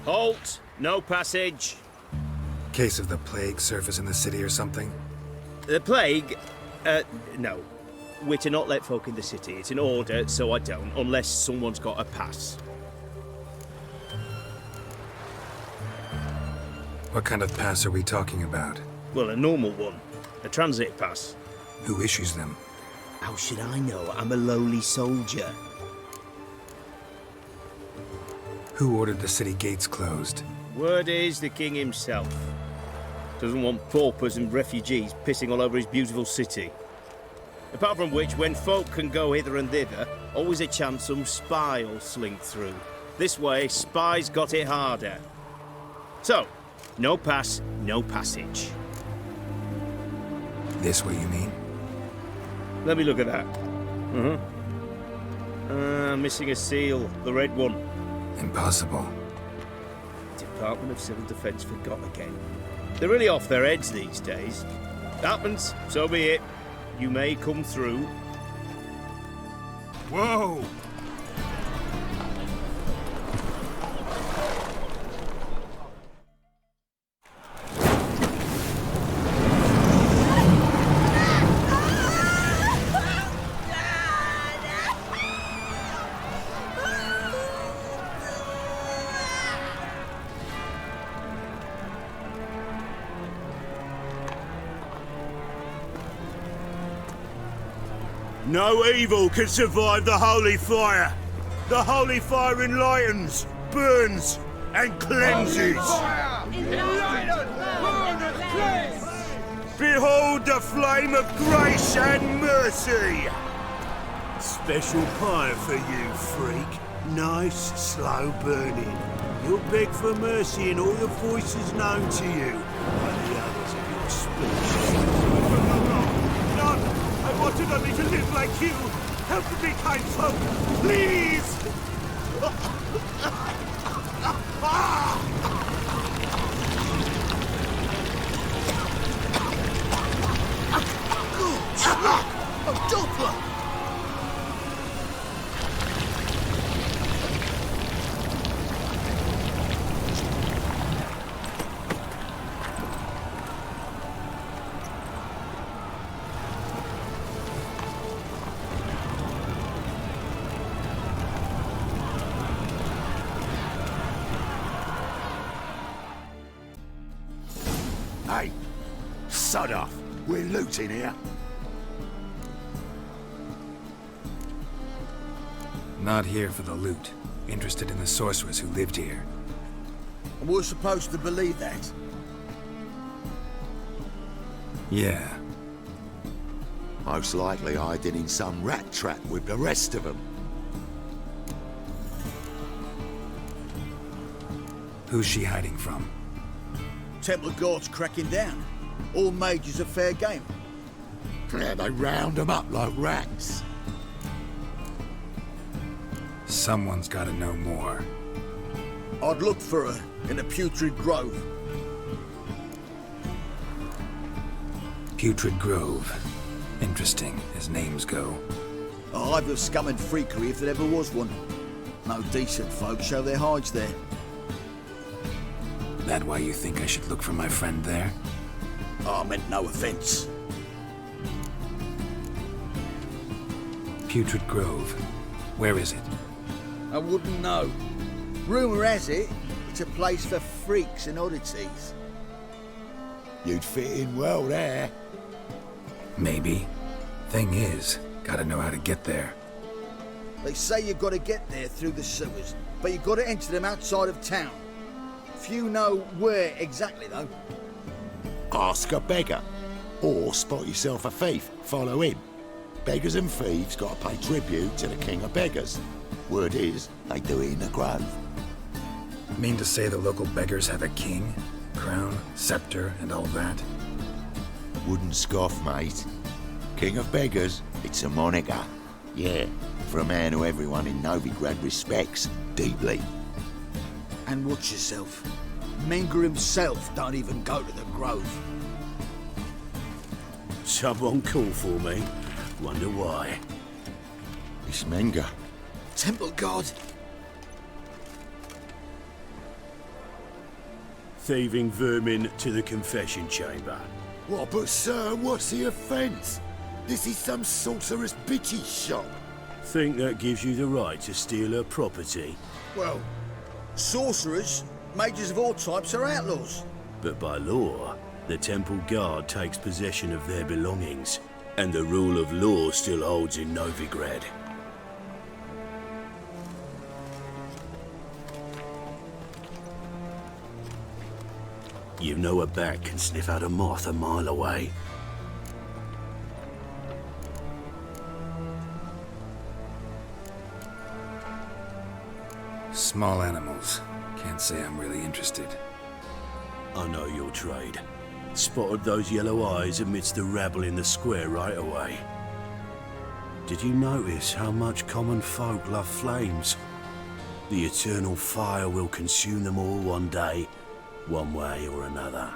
Halt! No passage. Case of the plague surface in the city or something? The plague? No. We're to not let folk in the city. It's an order, so I don't, unless someone's got a pass. What kind of pass are we talking about? Well, a normal one. A transit pass. Who issues them? How should I know? I'm a lowly soldier. Who ordered the city gates closed? Word is the king himself. Doesn't want paupers and refugees pissing all over his beautiful city. Apart from which, when folk can go hither and thither, always a chance some spy will slink through. This way, spies got it harder. So, no pass, no passage. This what you mean? Let me look at that. Missing a seal, the red one. Impossible. Department of Civil Defence forgot again. They're really off their heads these days. Happens, so be it. You may come through. Whoa! No evil can survive the holy fire. The holy fire enlightens, burns, and cleanses. Behold the flame of grace and mercy. Special pyre for you, freak. Nice, slow burning. You'll beg for mercy in all the voices known to you by the others of your species. I wanted only to live like you. Help me, kind folk, please! A Doppler! Hey, sod off. We're looting here. Not here for the loot. Interested in the sorceress who lived here. And we're supposed to believe that? Yeah. Most likely hiding in some rat trap with the rest of them. Who's she hiding from? Temple guards cracking down. All mages are fair game. Yeah, they round them up like rats. Someone's gotta know more. I'd look for her in a putrid grove. Putrid Grove. Interesting, as names go. A hive of scum and freakery if there ever was one. No decent folk show their hides there. That why you think I should look for my friend there? I meant no offence. Putrid Grove. Where is it? I wouldn't know. Rumour has it, it's a place for freaks and oddities. You'd fit in well there. Maybe. Thing is, gotta know how to get there. They say you've got to get there through the sewers, but you've got to enter them outside of town. Few know where exactly, though. Ask a beggar. Or spot yourself a thief. Follow him. Beggars and thieves got to pay tribute to the king of beggars. Word is, they do it in the grove. Mean to say the local beggars have a king? Crown, scepter, and all that? Wouldn't scoff, mate. King of beggars, it's a moniker. Yeah, for a man who everyone in Novigrad respects deeply. And watch yourself. Menger himself don't even go to the grove. Someone call for me. Wonder why. It's Menger. Temple guard. Thieving vermin to the confession chamber. What, but sir, what's the offence? This is some sorcerer's bitchy shop. Think that gives you the right to steal her property? Well, sorcerers, mages of all types are outlaws. But by law, the temple guard takes possession of their belongings, and the rule of law still holds in Novigrad. You know a bat can sniff out a moth a mile away. Small animals. Can't say I'm really interested. I know your trade. Spotted those yellow eyes amidst the rabble in the square right away. Did you notice how much common folk love flames? The eternal fire will consume them all one day, one way or another.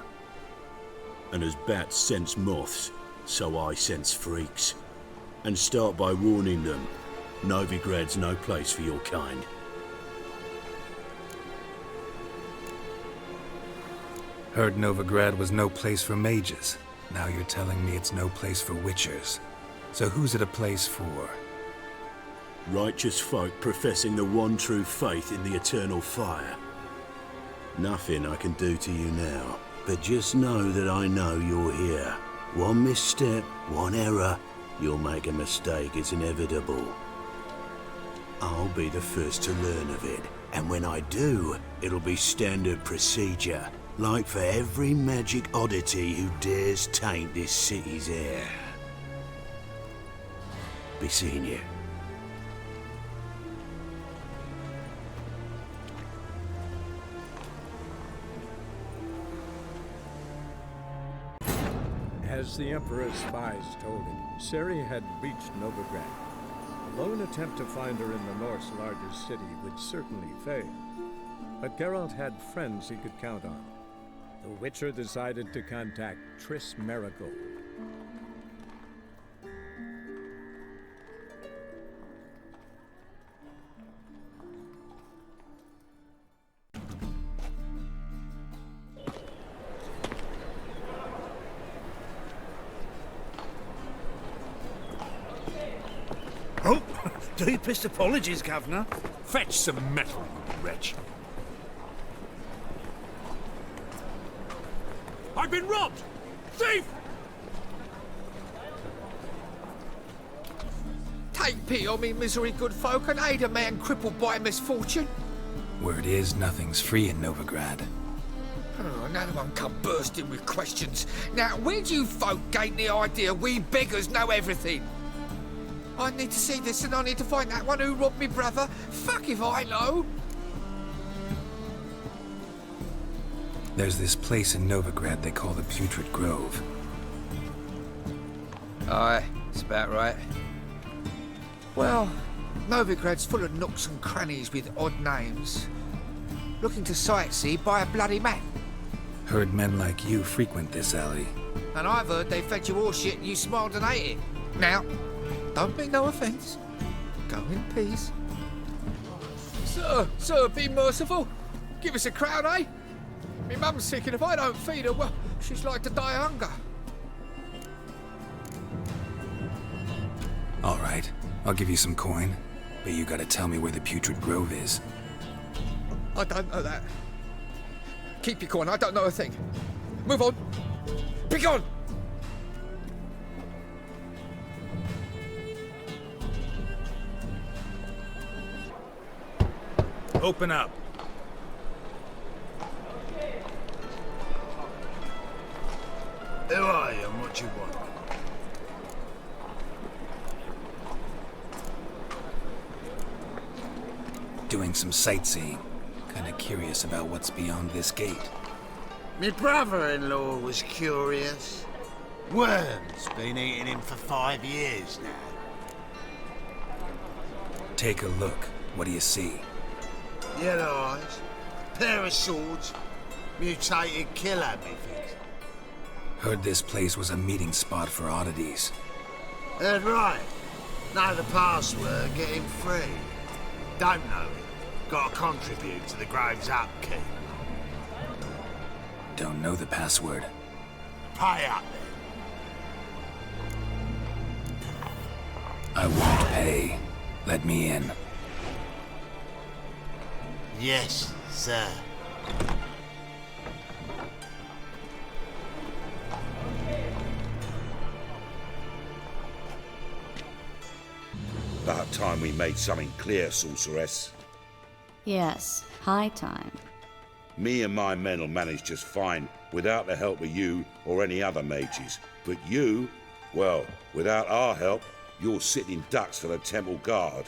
And as bats sense moths, so I sense freaks. And start by warning them, Novigrad's no place for your kind. Heard Novigrad was no place for mages. Now you're telling me it's no place for witchers. So who's it a place for? Righteous folk professing the one true faith in the eternal fire. Nothing I can do to you now, but just know that I know you're here. One misstep, one error, you'll make a mistake, it's inevitable. I'll be the first to learn of it, and when I do, it'll be standard procedure. Like for every magic oddity who dares taint this city's air. Be seeing you. As the Emperor's spies told him, Ciri had reached Novigrad. A lone attempt to find her in the North's largest city would certainly fail. But Geralt had friends he could count on. The Witcher decided to contact Triss Merigold. Oh, deepest apologies, Governor. Fetch some metal, you wretch. I've been robbed! Thief! Take pity on me, misery, good folk, and aid a man crippled by misfortune. Word is nothing's free in Novigrad. Oh, another one come bursting with questions. Now, where do you folk gain the idea we beggars know everything? I need to see this, and I need to find that one who robbed me brother. Fuck if I know. There's this place in Novigrad they call the Putrid Grove. Aye, it's about right. Well, Novigrad's full of nooks and crannies with odd names. Looking to sightsee, buy a bloody map. Heard men like you frequent this alley. And I've heard they fed you all shit and you smiled and ate it. Now, don't mean no offence. Go in peace. Sir, be merciful. Give us a crown, eh? Me mum's sick, and if I don't feed her, well, she's like to die of hunger. All right, I'll give you some coin, but you gotta tell me where the Putrid Grove is. I don't know that. Keep your coin, I don't know a thing. Move on. Be gone! Open up. Who are you and what you want? Doing some sightseeing. Kinda curious about what's beyond this gate. My brother-in-law was curious. Worms been eating him for 5 years now. Take a look. What do you see? Yellow eyes, pair of swords, mutated killer, methinks. Heard this place was a meeting spot for oddities. Heard right. Know the password, get him free. Don't know it. Gotta contribute to the Grove's upkeep. Don't know the password. Pay up then. I won't pay. Let me in. Yes, sir. About time we made something clear, sorceress. Yes, high time. Me and my men will manage just fine without the help of you or any other mages. But you, well, without our help, you're sitting ducks for the temple guard.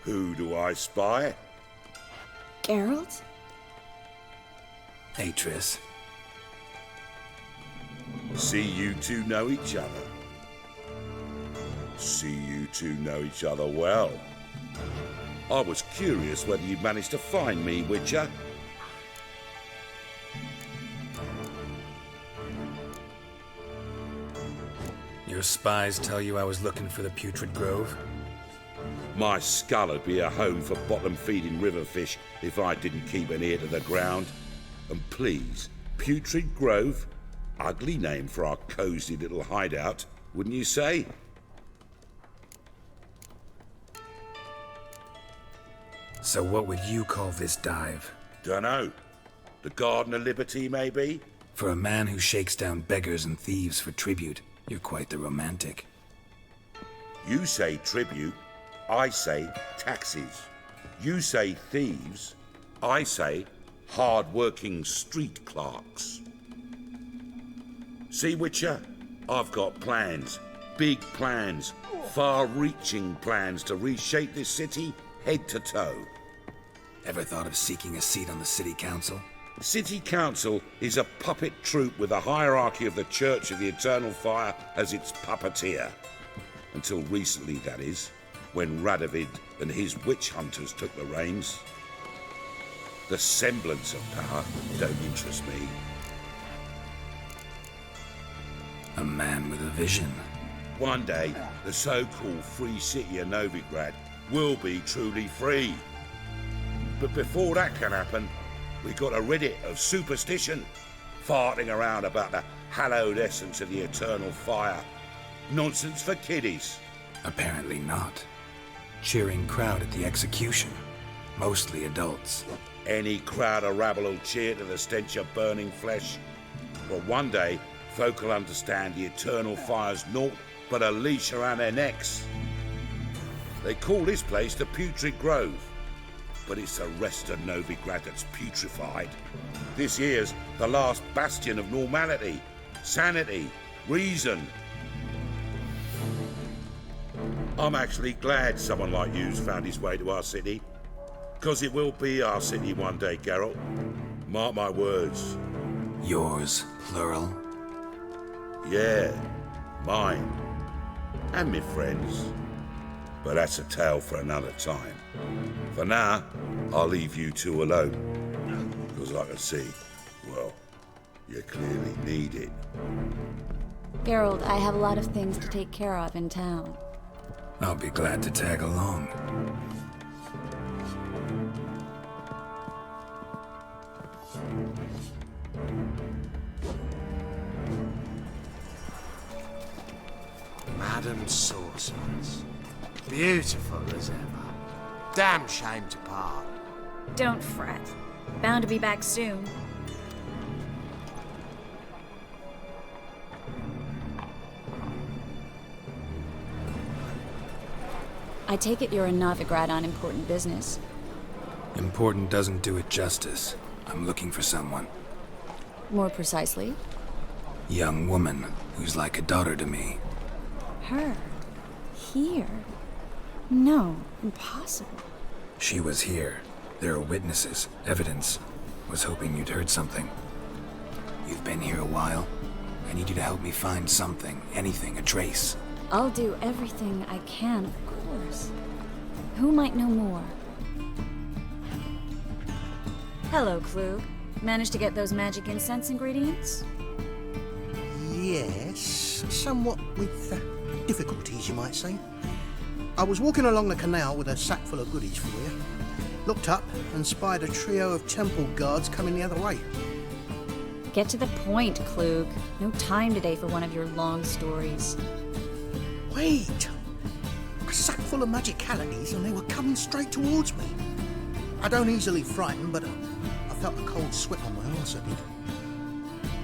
Who do I spy? Geralt? Atris. See you two know each other. See you two know each other well. I was curious whether you'd managed to find me, Witcher. Your spies tell you I was looking for the Putrid Grove? My skull would be a home for bottom-feeding river fish if I didn't keep an ear to the ground. And please, Putrid Grove? Ugly name for our cosy little hideout, wouldn't you say? So what would you call this dive? Dunno. The Garden of Liberty, maybe? For a man who shakes down beggars and thieves for tribute, you're quite the romantic. You say tribute, I say taxes. You say thieves, I say hard-working street clerks. See, Witcher? I've got plans. Big plans. Far-reaching plans to reshape this city head to toe. Ever thought of seeking a seat on the city council? City Council is a puppet troupe with the hierarchy of the Church of the Eternal Fire as its puppeteer. Until recently, that is, when Radovid and his witch hunters took the reins. The semblance of power don't interest me. A man with a vision. One day, the so-called free city of Novigrad will be truly free. But before that can happen, we got to rid it of superstition, farting around about the hallowed essence of the eternal fire. Nonsense for kiddies. Apparently not. Cheering crowd at the execution. Mostly adults. Any crowd of rabble will cheer to the stench of burning flesh. But one day, folk will understand the eternal fire's naught but a leash around their necks. They call this place the Putrid Grove, but it's the rest of Novigrad that's putrefied. This here's the last bastion of normality, sanity, reason. I'm actually glad someone like you's found his way to our city, because it will be our city one day, Geralt. Mark my words. Yours, plural? Yeah, mine. And me friends. But that's a tale for another time. For now, I'll leave you two alone. Because I can see, well, you clearly need it. Geralt, I have a lot of things to take care of in town. I'll be glad to tag along. Madam Sorceress. Beautiful as ever. Damn shame to part. Don't fret. Bound to be back soon. I take it you're in Novigrad on important business. Important doesn't do it justice. I'm looking for someone. More precisely? Young woman who's like a daughter to me. Her? Here? No, impossible. She was here. There are witnesses, evidence. Was hoping you'd heard something. You've been here a while. I need you to help me find something, anything, a trace. I'll do everything I can, of course. Who might know more? Hello, Klug. Managed to get those magic incense ingredients? Yes, somewhat with difficulties, you might say. I was walking along the canal with a sack full of goodies for you. Looked up and spied a trio of temple guards coming the other way. Get to the point, Klug. No time today for one of your long stories. Wait! A sack full of magicalities and they were coming straight towards me. I don't easily frighten, but I felt a cold sweat on my arse, I did.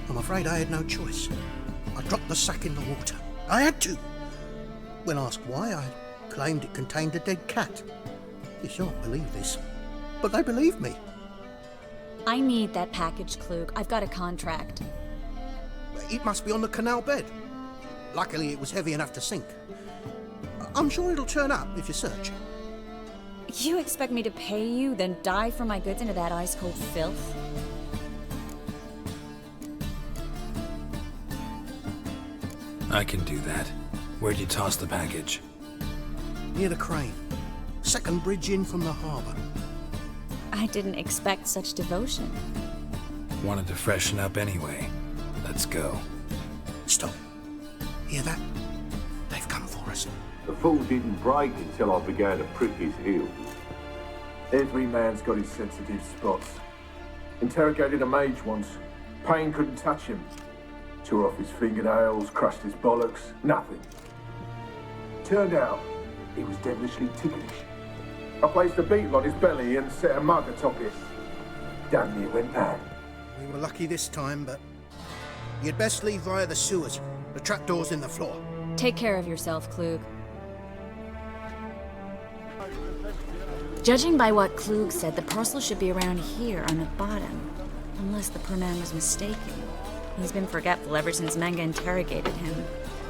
I'm afraid I had no choice. I dropped the sack in the water. I had to. When asked why, I claimed it contained a dead cat. You shan't believe this, but they believed me. I need that package, Klug. I've got a contract. It must be on the canal bed. Luckily, it was heavy enough to sink. I'm sure it'll turn up if you search. You expect me to pay you, then dive for my goods into that ice-cold filth? I can do that. Where'd you toss the package? Near the crane. Second bridge in from the harbour. I didn't expect such devotion. Wanted to freshen up anyway. Let's go. Stop. Hear that? They've come for us. The fall didn't break until I began to prick his heels. Every man's got his sensitive spots. Interrogated a mage once. Pain couldn't touch him. Tore off his fingernails, crushed his bollocks, nothing. Turned out, he was devilishly ticklish. I placed a beetle on his belly and set a mug atop it. Damn near went mad. We were lucky this time, but you'd best leave via the sewers. The trapdoor's in the floor. Take care of yourself, Klug. Judging by what Klug said, the parcel should be around here on the bottom. Unless the poor man was mistaken. He's been forgetful ever since Manga interrogated him.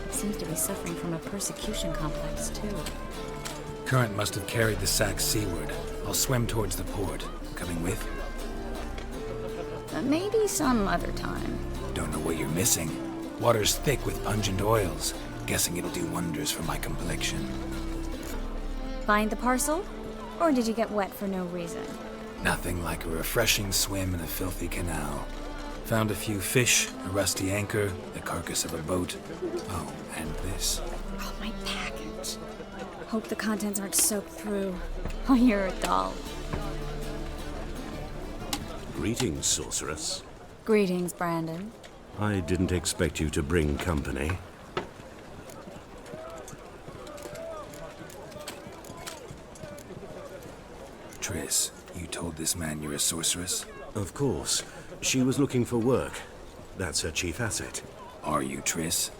He seems to be suffering from a persecution complex, too. Current must have carried the sack seaward. I'll swim towards the port. Coming with? Maybe some other time. Don't know what you're missing. Water's thick with pungent oils. Guessing it'll do wonders for my complexion. Find the parcel? Or did you get wet for no reason? Nothing like a refreshing swim in a filthy canal. Found a few fish, a rusty anchor, the carcass of a boat. Oh, and this. Oh, my package. Hope the contents aren't soaked through. Oh, you're a doll. Greetings, sorceress. Greetings, Brandon. I didn't expect you to bring company. Triss, you told this man you're a sorceress? Of course. She was looking for work. That's her chief asset. Are you, Triss?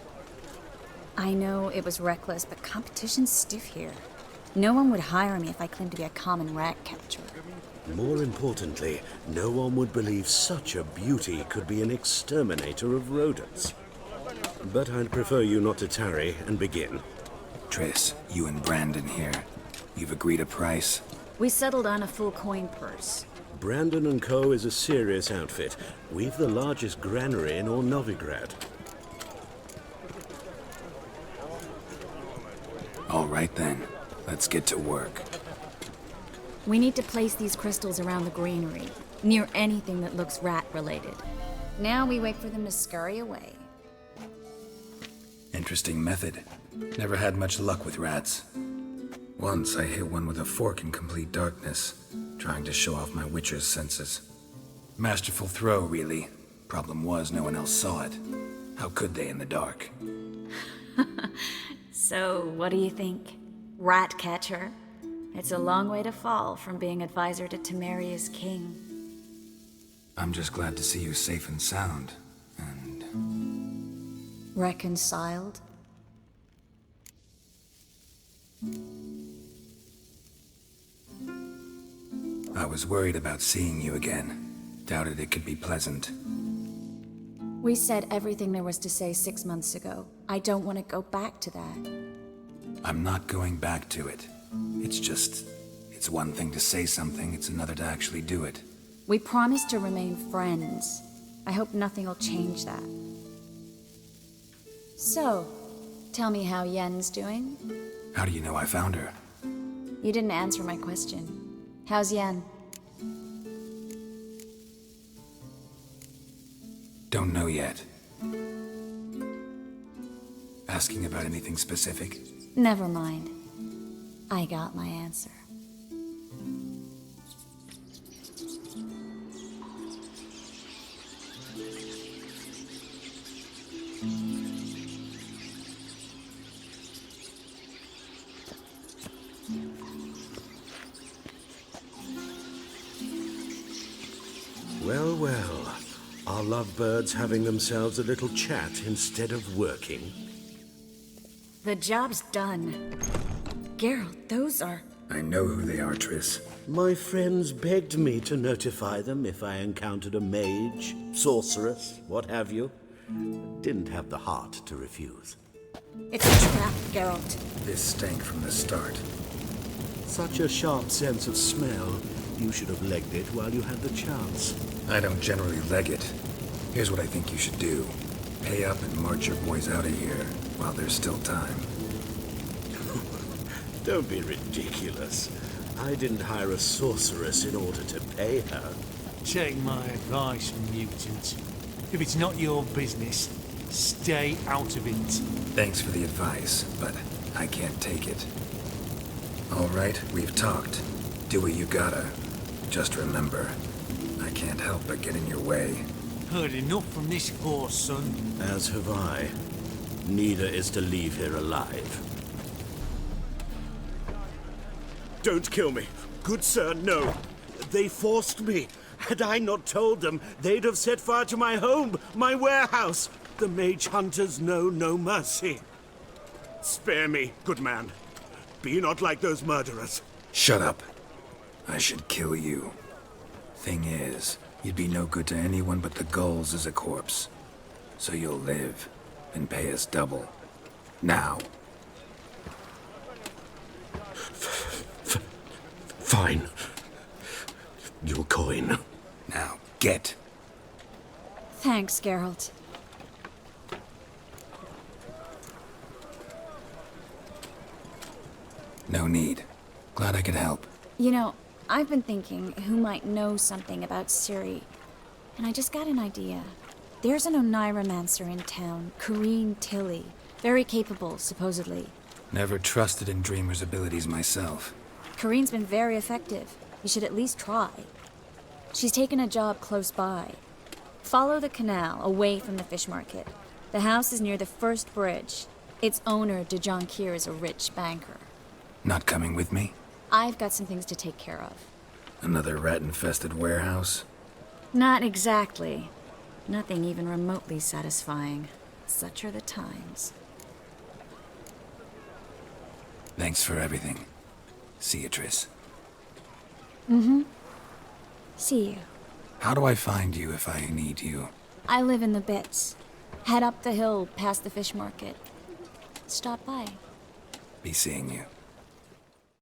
I know it was reckless, but competition's stiff here. No one would hire me if I claimed to be a common rat catcher. More importantly, no one would believe such a beauty could be an exterminator of rodents. But I'd prefer you not to tarry and begin. Triss, you and Brandon here. You've agreed a price? We settled on a full coin purse. Brandon & Co. is a serious outfit. We've the largest granary in all Novigrad. All right then. Let's get to work. We need to place these crystals around the granary, near anything that looks rat-related. Now we wait for them to scurry away. Interesting method. Never had much luck with rats. Once I hit one with a fork in complete darkness, trying to show off my witcher's senses. Masterful throw, really. Problem was, no one else saw it. How could they in the dark? So, what do you think? Rat catcher? It's a long way to fall from being advisor to Temeria's king. I'm just glad to see you safe and sound, and... Reconciled? I was worried about seeing you again. Doubted it could be pleasant. We said everything there was to say 6 months ago. I don't want to go back to that. I'm not going back to it. It's one thing to say something, it's another to actually do it. We promised to remain friends. I hope nothing will change that. So, tell me how Yen's doing? How do you know I found her? You didn't answer my question. How's Yen? Don't know yet. Asking about anything specific? Never mind. I got my answer. Well, well. Are lovebirds having themselves a little chat instead of working? The job's done. Geralt, those are... I know who they are, Triss. My friends begged me to notify them if I encountered a mage, sorceress, what have you. Didn't have the heart to refuse. It's a trap, Geralt. This stank from the start. Such a sharp sense of smell. You should have legged it while you had the chance. I don't generally leg it. Here's what I think you should do. Pay up and march your boys out of here while there's still time. Don't be ridiculous. I didn't hire a sorceress in order to pay her. Take my advice, mutant. If it's not your business, stay out of it. Thanks for the advice, but I can't take it. All right, we've talked. Do what you gotta. Just remember, I can't help but get in your way. Heard enough from this horse, son. As have I. Neither is to leave here alive. Don't kill me. Good sir, no. They forced me. Had I not told them, they'd have set fire to my home, my warehouse. The mage hunters know no mercy. Spare me, good man. Be not like those murderers. Shut up. I should kill you. Thing is, you'd be no good to anyone but the gulls as a corpse. So you'll live and pay us double. Now. Fine. Your coin. Now, get. Thanks, Geralt. No need. Glad I could help. You know, I've been thinking who might know something about Ciri, and I just got an idea. There's an Oneiromancer in town, Corrine Tilly. Very capable, supposedly. Never trusted in Dreamer's abilities myself. Corrine's been very effective. You should at least try. She's taken a job close by. Follow the canal, away from the fish market. The house is near the first bridge. Its owner, de Jonquier, is a rich banker. Not coming with me? I've got some things to take care of. Another rat-infested warehouse? Not exactly. Nothing even remotely satisfying. Such are the times. Thanks for everything. See you, Triss. Mm-hmm. See you. How do I find you if I need you? I live in the Bits. Head up the hill past the fish market. Stop by. Be seeing you.